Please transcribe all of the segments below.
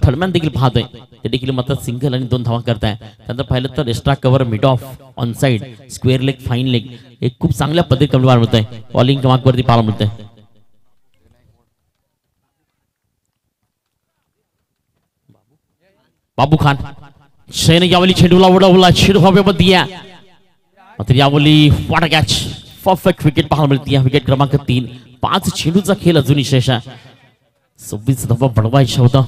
Third man देखील पाहतोय ते देखील मात्र सिंगल आणि 2 धावा करताय. त्यानंतर पाहिलं तर extra cover mid of on side square leg fine leg एक खूप चांगल्या पद्धतीने पाहायला मिळतंय. बॉलिंग क्रमांकावरती पाहायला मिळतंय. बाबू खान शेन यावली चेंडूला उडवला चेंडू हवेमध्ये मात्र यावली वाट कॅच परफेक्ट विकेट पाहायला मिळते. विकेट क्रमांक 3. 5 चेंडूचा खेळ अजूनही शेष आहे. 26 धावा बनवायचा होता.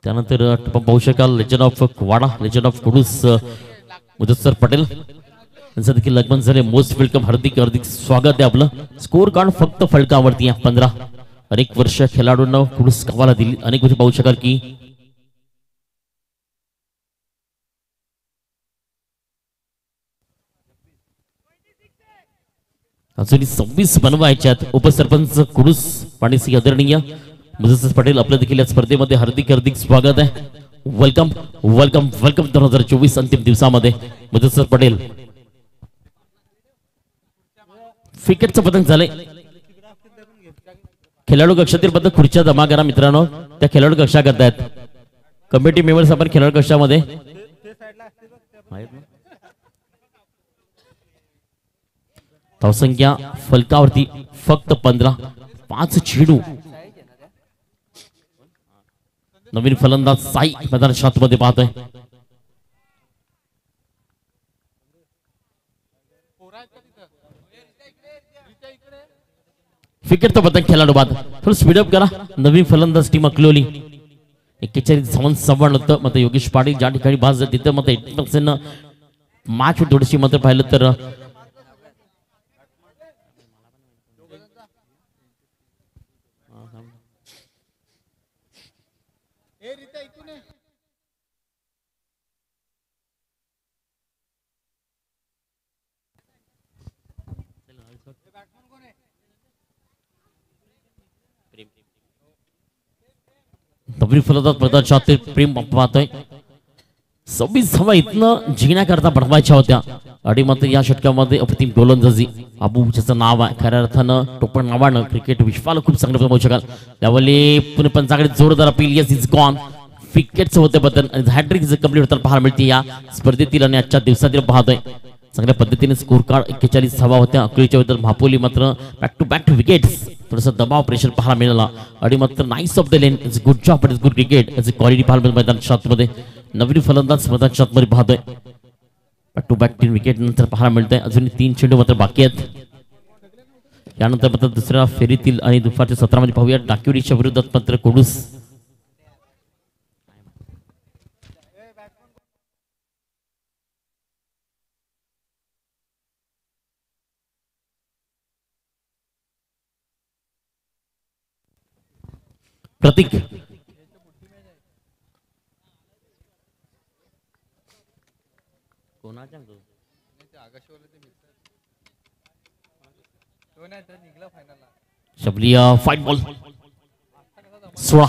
त्यानंतर आपण पाहू शकाल legend of Wada legend of Kudus Mudassar Patel यांचं देखील लगन झाले. मोस्ट वेलकम हार्दिक हार्दिक स्वागत आहे आपलं. स्कोर कार्ड फक्त फलकावरती आहे 15. अनेक वर्ष खेळाडूंना कुडूस गावाला दिली. अनेक वर्ष पाहू शकाल की अजूनही 26 बनवायच्यात. उपसरपंच कुडूस पाणीसिंह आदरणीय मुदस्सर पटेल आपलं देखील या स्पर्धेमध्ये हार्दिक हार्दिक स्वागत आहे. वेलकम वेलकम वेलकम 2024 अंतिम दिवसामध्ये मुदस्सर पटेल. विकेटचं पतंग झालंय. खेळाडू कक्षातील पद्धत खुर्च्या जमा करा मित्रांनो. त्या खेळाडू कक्षा करतायत कमिटी मेंबर्स. आपण खेळाडू कक्षामध्ये धावसंख्या फलकावरती फक्त 15. 5 चेंडू. नवीन फलंदाज साई मैदान मध्ये पाहतोय. विकेटचं पतंग खेळाडू बाद. थोडं स्पीडअप करा. नवीन फलंदाज टीम अकलोली 41 धावांचं सव्वाण होतं. मग योगेश पाटील ज्या ठिकाणी बाज तिथं मग 80% मॅच थोडीशी मात्र पाहिलं तर नवीन फलंदाज प्रदर्शनात प्रेम पाहतोय. 26 धावा इथनं जिंकण्याकरता बनवायच्या होत्या. आणि मात्र या षटकामध्ये अप्रतिम गोलंदाजी बाबू ज्याचं नाव आहे खऱ्या अर्थानं टोपण नावानं क्रिकेट विश्वाला खूप चांगलं पाहू शकाल. त्यावेळी पुणे पंचाकडे जोरदार अपील. Yes is gone. विकेटचं होते बदल आणि हॅट्रिक कंप्लीट होताना पाहायला मिळते या स्पर्धेतील आणि आजच्या दिवसातील पाहतोय. चांगल्या पद्धतीने स्कोर कार्ड 41 धावा होत्या. अकळीच्या बद्दल भापोली मात्र बॅक टू बॅक विकेट्स. थोडंसं दबाव प्रेशर पाहायला मिळाला. आणि मात्र nice of the lane it's good job it's good cricket it's quality पाहायला मैदान शॉटमध्ये. नवीन फलंदाज मैदान शॉटमध्ये पाहतोय. बॅक टू बॅक 3 विकेट नंतर पाहायला मिळतंय. अजून 3 चेंडू मात्र बाकी आहेत. यानंतर मात्र दुसऱ्या फेरीतील आणि दुपारच्या 17 मध्ये पाहूया डाकिवडीच्या विरोधात मात्र कुडूस. प्रतीक शबलिया फाईट बॉल 16